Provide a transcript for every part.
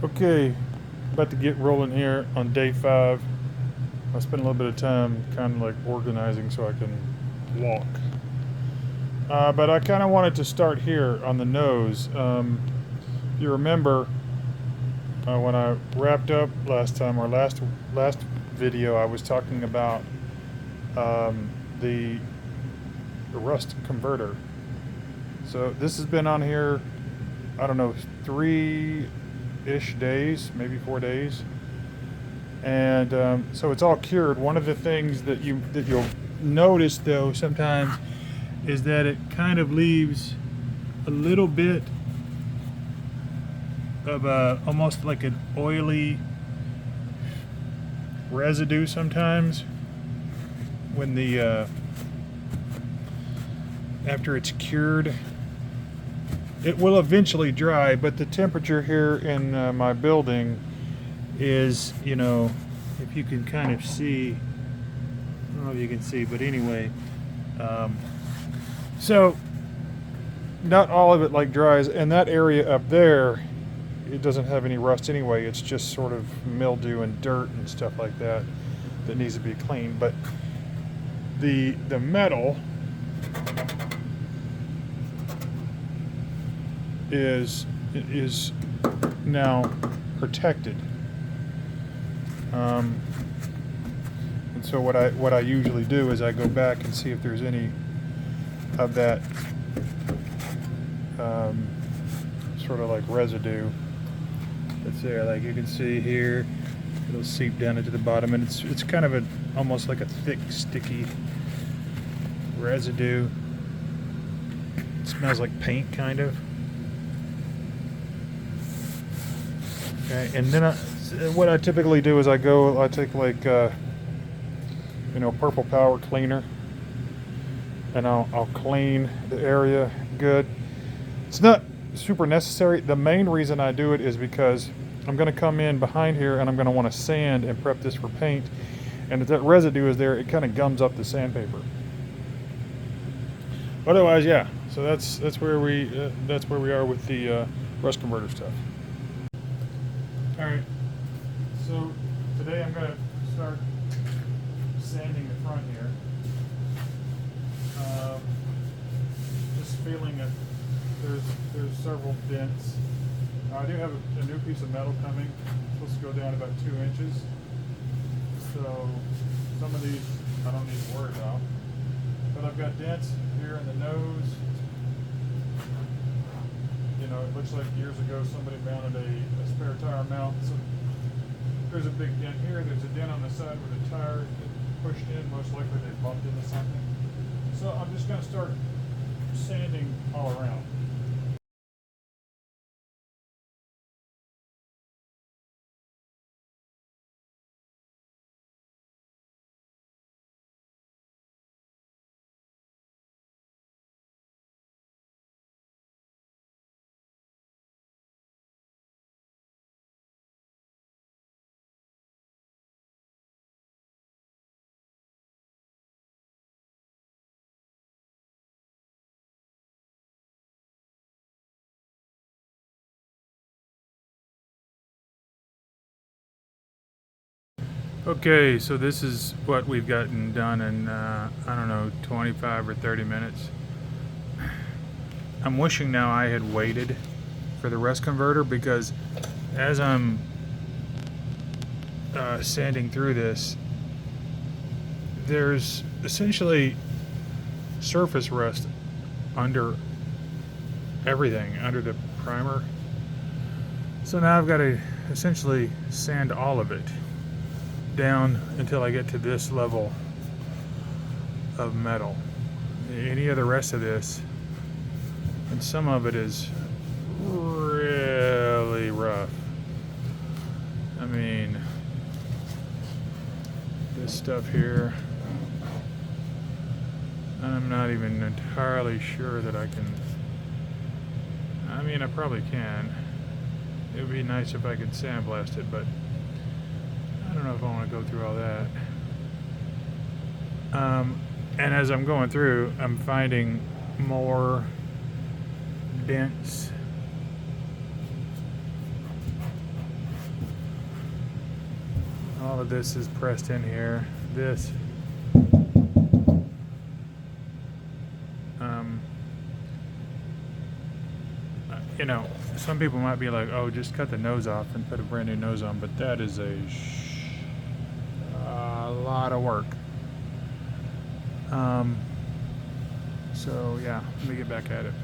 Okay, about to get rolling here on day 5. I spent a little bit of time kind of like organizing so I can walk. But I kind of wanted to start here on the nose. If you remember, when I wrapped up last time, or last video, I was talking about the rust converter. So this has been on here, I don't know, 3-ish days, maybe 4 days, and so it's all cured. One of the things that you'll notice though sometimes is that it kind of leaves a little bit of almost like an oily residue sometimes when the after it's cured. It will eventually dry, but the temperature here in my building is, if you can kind of see, I don't know if you can see, but anyway, so not all of it like dries, and that area up there, it doesn't have any rust anyway. It's just sort of mildew and dirt and stuff like that that needs to be cleaned. But the metal is now protected, and so what I usually do is I go back and see if there's any of that sort of like residue that's there. Like you can see here, it'll seep down into the bottom, and it's kind of almost like a thick, sticky residue. It smells like paint, kind of. Okay, and then what I typically do is I take like purple power cleaner, and I'll clean the area good. It's not super necessary. The main reason I do it is because I'm going to come in behind here and I'm going to want to sand and prep this for paint, and if that residue is there, it kind of gums up the sandpaper. Otherwise, yeah. So that's where we are with the rust converter stuff. All right, so today I'm going to start sanding the front here. Just feeling that there's several dents. I do have a new piece of metal coming. It's supposed to go down about 2 inches. So some of these I don't need to worry about. But I've got dents here in the nose. It looks like years ago somebody mounted a spare tire mount. So there's a big dent here. There's a dent on the side where the tire pushed in. Most likely they bumped into something. So I'm just going to start sanding all around. Okay, so this is what we've gotten done in, I don't know, 25 or 30 minutes. I'm wishing now I had waited for the rust converter, because as I'm sanding through this, there's essentially surface rust under everything, under the primer. So now I've got to essentially sand all of it down until I get to this level of metal. Any of the rest of this, and some of it is really rough. I mean, this stuff here, I'm not even entirely sure that I can. I mean, I probably can. It would be nice if I could sandblast it, but I don't know if I want to go through all that. And as I'm going through, I'm finding more dents All of this is pressed in here. This, you know, some people might be like, oh, just cut the nose off and put a brand new nose on, but that is a lot of work. So yeah, let me get back at it.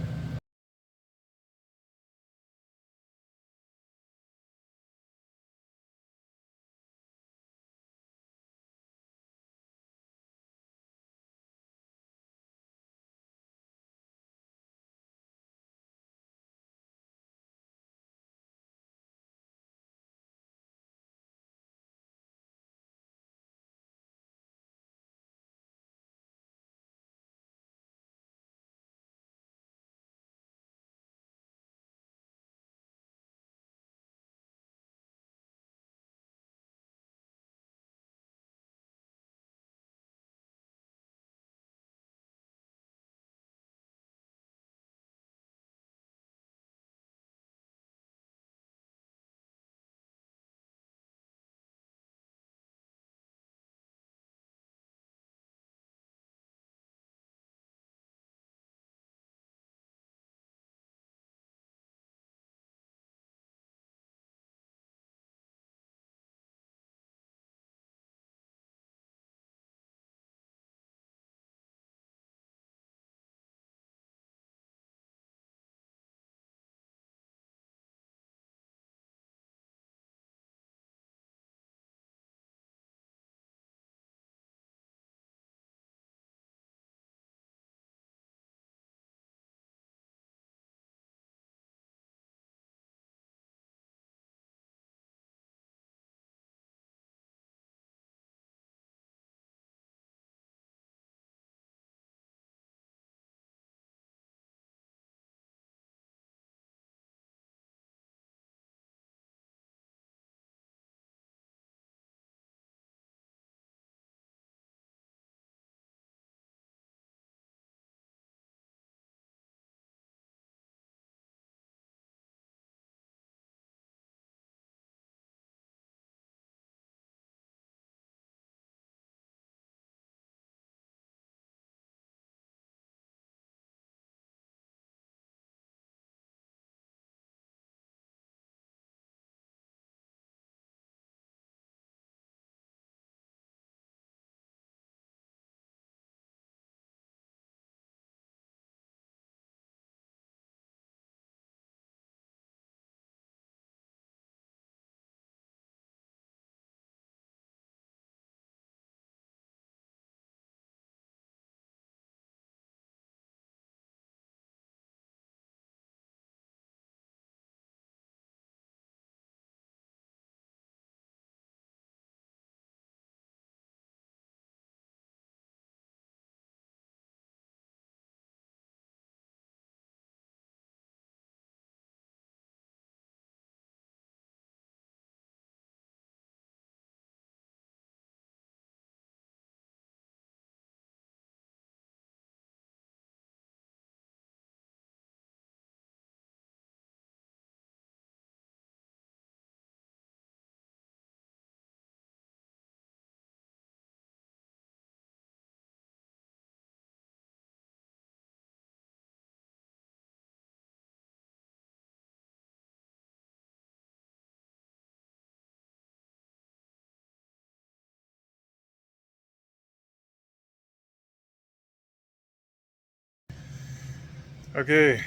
Okay,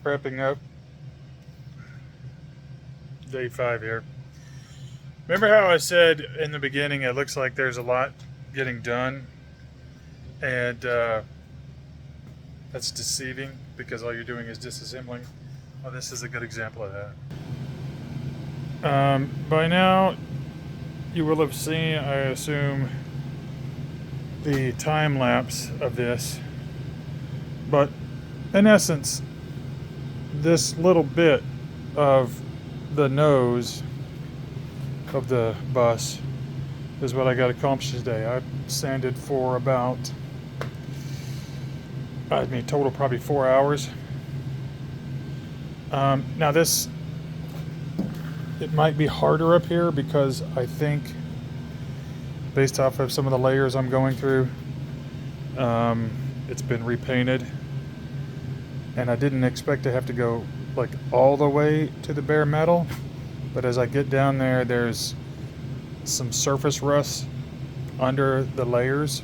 wrapping up day 5 here. Remember how I said in the beginning it looks like there's a lot getting done, and that's deceiving because all you're doing is disassembling? Well, this is a good example of that. By now, you will have seen, I assume, the time lapse of this, but in essence, this little bit of the nose of the bus is what I got accomplished today. I sanded for about, total probably 4 hours. Now this It might be harder up here because I think, based off of some of the layers I'm going through, it's been repainted. And I didn't expect to have to go like all the way to the bare metal. But as I get down there, there's some surface rust under the layers.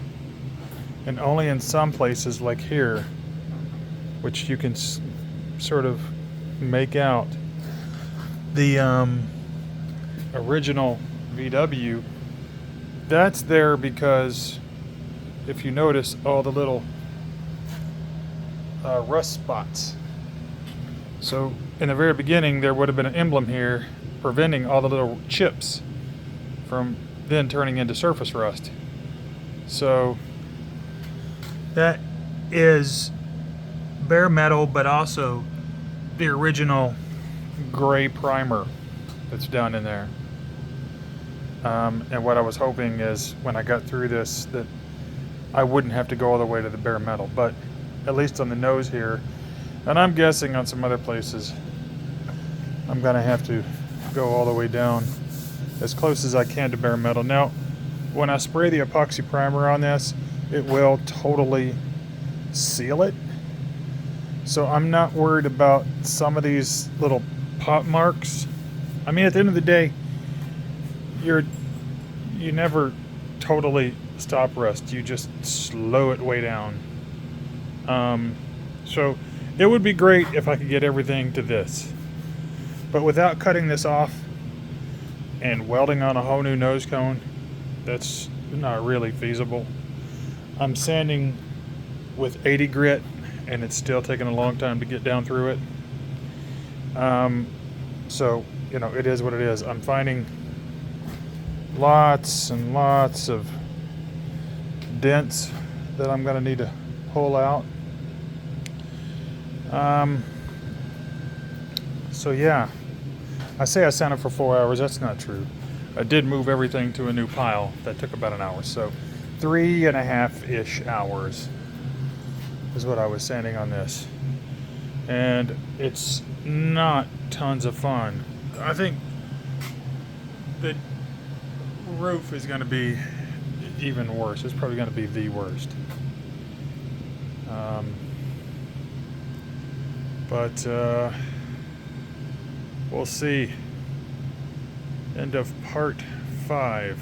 And only in some places like here, which you can sort of make out, the original VW, that's there because if you notice all the little rust spots. So in the very beginning there would have been an emblem here preventing all the little chips from then turning into surface rust. So that is bare metal, but also the original gray primer that's down in there. And what I was hoping is when I got through this that I wouldn't have to go all the way to the bare metal, but at least on the nose here, and I'm guessing on some other places, I'm gonna have to go all the way down as close as I can to bare metal. Now, when I spray the epoxy primer on this, it will totally seal it. So I'm not worried about some of these little pop marks. I mean, at the end of the day, you never totally stop rust. You just slow it way down. So it would be great if I could get everything to this. But without cutting this off and welding on a whole new nose cone, that's not really feasible. I'm sanding with 80 grit and it's still taking a long time to get down through it. So, you know, it is what it is. I'm finding lots and lots of dents that I'm going to need to pull out. So yeah, I say I sanded for 4 hours. That's not true. I did move everything to a new pile. That took about an hour. So 3.5-ish hours is what I was sanding on this. And it's not tons of fun. I think the roof is going to be even worse. It's probably going to be the worst. But we'll see. End of part 5.